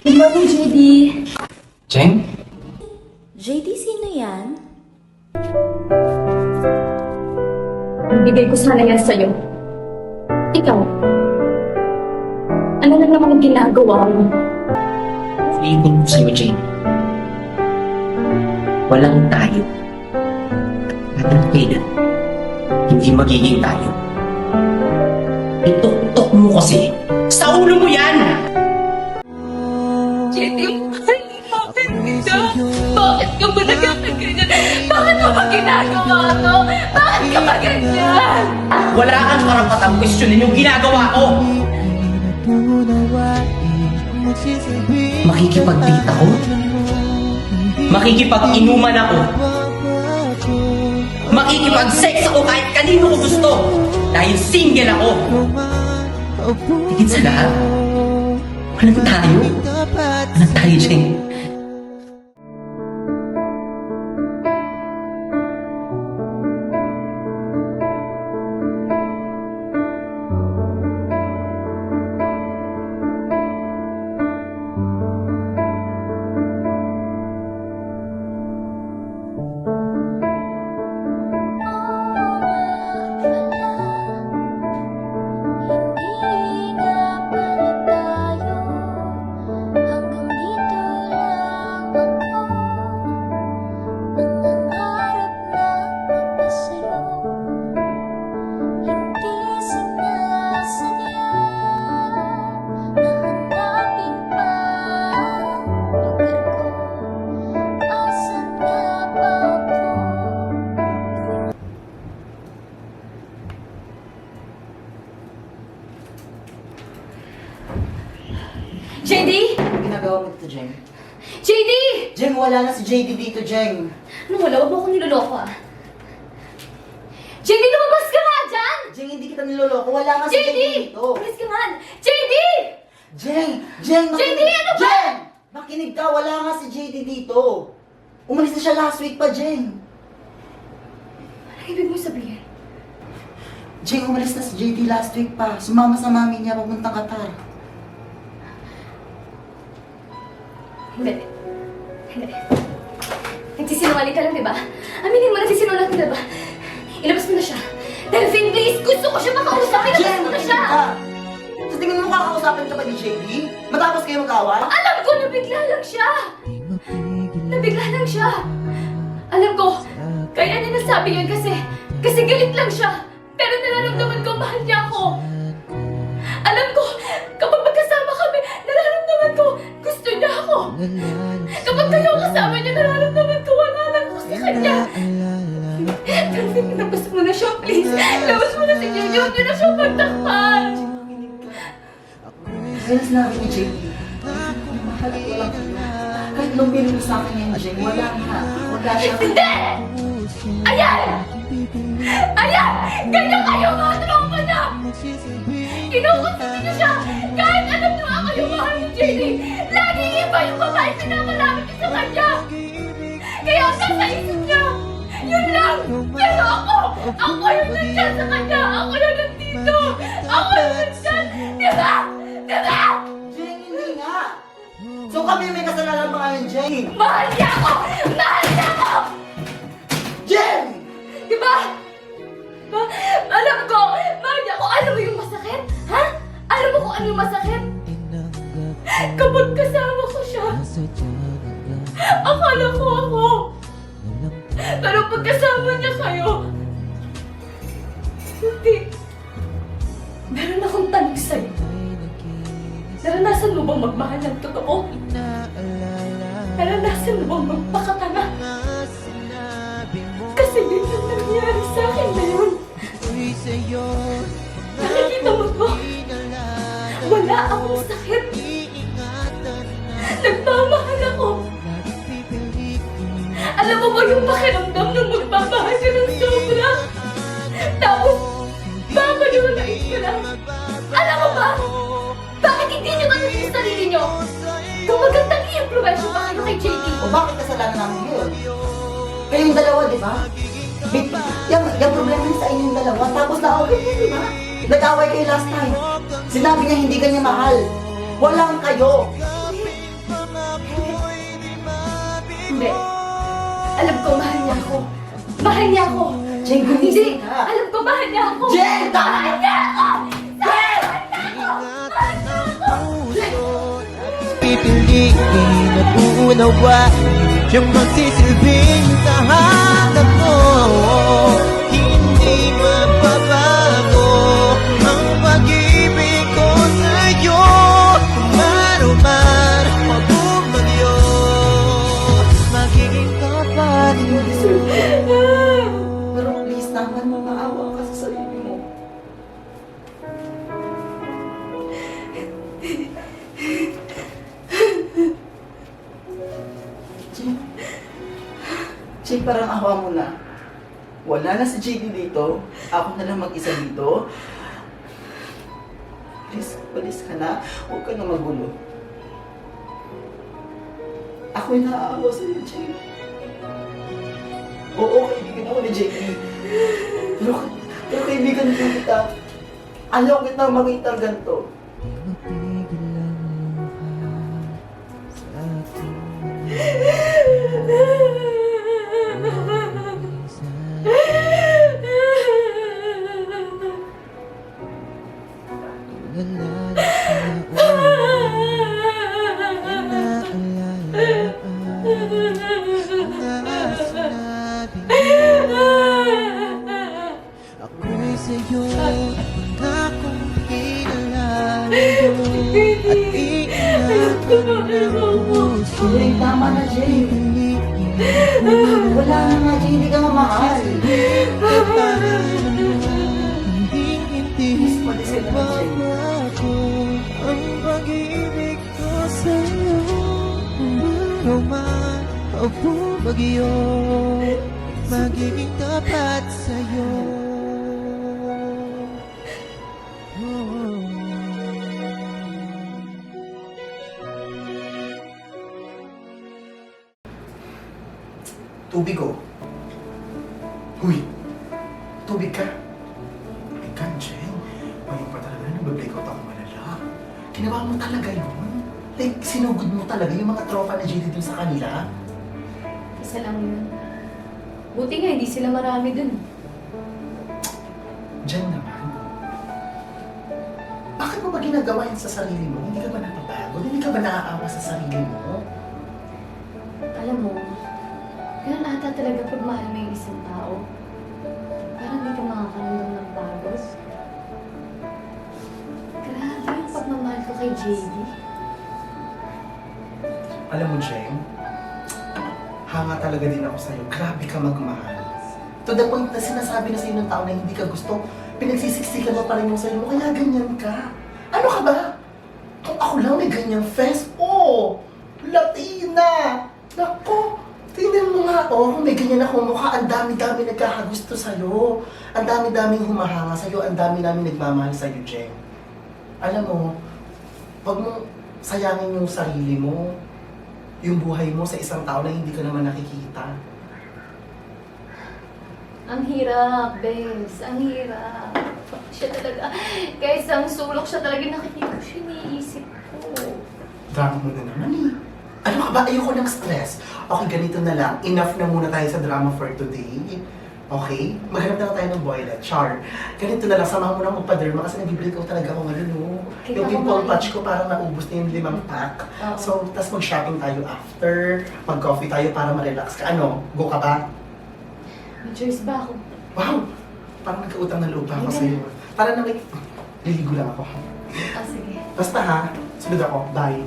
Good morning, JD. Jeng? JD, sino yan? Nagbigay ko sana yan sa'yo. Ikaw, ano na naman ginagawa mo? Feeling ko sa'yo, Jeng. Walang tayo. At ang kailan, hindi magiging tayo. Itok-tok mo kasi. Sa ulo mo yan! JD, bakit kita? Bakit ka ba nagkaganyan? Bakit mo ba ginagawa to? Bakit ka ba ganyan? Wala kang karapatang questionin yung ginagawa ko! Makikipag-date ako? Makikipag-inuman ako? Makikipag-sex ako kahit kanino ko gusto! Dahil single ako! Higit sa lahat, walang tayo. Walang tayo, Jeng. JD! Ano ginagawa mo dito, Jeng? JD! Jeng, wala na si JD dito, Jeng. Ano wala? Huwag mo akong niloloko ah. JD, lumabas ka nga dyan! Jeng, hindi kita niloloko. Wala nga si JD! JD dito. Umalis ka nga! JD! Jeng! Jeng! JD, ano ba? Jeng! Makinig ka, wala nga si JD dito. Umalis na siya last week pa, Jeng. Ano ibig mo sabihin? Jeng, umalis na si JD last week pa. Sumama sa mami niya papuntang Qatar. Hindi. Hindi. Nagsisinungaling ka lang, di ba? Aminin mo, nagsisinungaling ka, di ba? Ilabas mo na siya. Delphine, please! Gusto ko siya makausap! Ilabas Jeng, mo na makinig siya! ka. Sa tingin mo kakausapin ka ba ni JD? Matapos kayo mag-away? Alam ko, nabigla lang siya! Nabigla lang siya! Alam ko, kaya niya nasabi yun kasi galit lang siya. Pero nararamdaman ko, mahal niya ako. Alam ko, kapag magkasama kami, nararamdaman ko, gusto niya ako. Kapag kayo kasama niya, nararamdaman ko, wala lang ako sa kanya. Delphine, labas mo na siya, please. Labas mo na si JJ, huwag niyo na siyang magtakpan. Kaya sinabi ni JD, mahal at walang kayo. Kahit lumili mo sa akin yan, Jeng, wala nga. Wala siya. Hindi! Ayan! Ayan! Ganyan kayo mga tropa niya! Kinukonsulta niyo siya! Kahit alam niyo ako yung mahal ni JD! Laging iba yung babae pinamalapit niyo sa kanya! Kaya ang nasa isip niya! Yun lang! Pero ako yung nandyan sa kanya! Ako yung nandito! Ako yung nandyan! Diba? Diba? Jeng, hindi nga. So kami may kasalanan pa ngayon, Jeng. Mahal niya ako! Mahal niya ako! Jeng! Diba? Diba? Alam ko! Mahal niya ako! Alam mo yung masakit? Ha? Alam mo kung ano yung masakit? Kapag kasama ko siya, akala ko ako. Pero pag kasama niya kayo, hindi. Meron akong tanong sa'yo. Naranasan mo bang magmahal ng totoo? Naranasan mo bang magpakatanga? Kasi yun yung nangyari sa akin ngayon. Nakikita mo to? Wala akong sakit. Nagmamahal ako. Alam mo ba yung pakiramdam nung magmamahal ka ng sobra? Tapos, babaliwalain ka lang. Alam mo ba? Bakit hindi nyo tanongin yung sarili nyo? Kung magandang i-impluwensyo pa kayo kay JD. O bakit kasalanan namin yun? Kayong dalawa, di ba? Yung problema niya sa inyong dalawa, tapos na-away niya, di ba? Nag-away kayo last time. Sinabi niya hindi kanya mahal. Walang kayo. Alam ko, mahal niya ako. Mahal niya ako. Jane, Hindi. gumising ka. Alam ko, mahal niya ako. Jane, Mahal niya ako! Pipiliin at uunawain siyang magsisilbing tahanan mo. Hindi mapabago ang pag-ibig ko sa'yo. Maruman o bumagyo, magiging kapat mo. Pero please naman, maawa ka sa sarili mo. Jane, Jane, parang awa mo na. Wala na si JD dito. Ako na lang mag-isa dito. Please, palis ka na. Huwag ka na magulo. Ako'y naaawa sa'yo, Jane. Oo, kaibigan ako ni JD. Pero kaibigan ko kita. Ayaw kita makita ganito. Ako'y sa'yo, pangakong pinalalayo at iingatan ng puso. Jane, tama na, Jane. Wala na nga, Jane. Hindi ka mamahal. Please, palis ka na, Jane. Ako ang pag-ibig ko sa'yo. Maruman o bumagyo, magiging tapat sa'yo. Tubig oh. Huy! Tubig ka. Tubig ka, Jen. Ngayon pa talaga nag-breakout ako malala. Ginawa mo talaga yun. Like, sinugod mo talaga yung mga tropa na JD dun sa kanila. Isa lang yun. Buti nga, hindi sila marami dun. Jen naman. Bakit mo ba ginagawa yan sa sarili mo? Hindi ka ba napapagod? Hindi ka ba naaawa sa sarili mo? Alam mo, ganun ata talaga pag mahal mo yung isang tao. Parang hindi ka makakaramdam ng pagod. Grabe yung pagmamahal ko kay JD. Alam mo, Jen, hanga talaga din ako sa'yo. Grabe ka magmahal. To the point na sinasabi na sa'yo ng tao na hindi ka gusto, pinagsisiksikan mo pa rin yung sa'yo mo, kaya ganyan ka. Ano ka ba? Kung ako lang may ganyang face, oh! Latina! Nako! Tingnan mo nga, oh, may ganyan akong mukha, ang dami-dami nagkakagusto sa'yo. Ang dami-daming humahanga sa'yo, ang dami-daming nagmamahal sa'yo, Jen. Alam mo, wag mong sayangin yung sarili mo, yung buhay mo sa isang tao na hindi ka naman nakikita. Ang hirap, Bes. Ang hirap. Siya talaga. Kaya isang sulok siya talaga nakikita ko siya, iniisip ko. Drama mo na naman eh. Ano ka ba? Ayoko ng stress. Okay, ganito na lang. Enough na muna tayo sa drama for today. Okay? Maghanap na lang tayo ng boylet. Char. Ganito na lang. Samahan mo na magpa-derma kasi nag-break out talaga ako ngayon, no? Kaya Yung ako pimple nga patch ko parang naubos na yung 5 pack. Oo. So, tas mag-shopping tayo after. Mag-coffee tayo para ma-relax ka. Ano? Go ka ba? May choice ba ako? Wow! Parang nagkautang na lupa ako Hindi. sa'yo. Parang liligo lang ako. Ah, sige. Basta ha, sunod ako. Bye.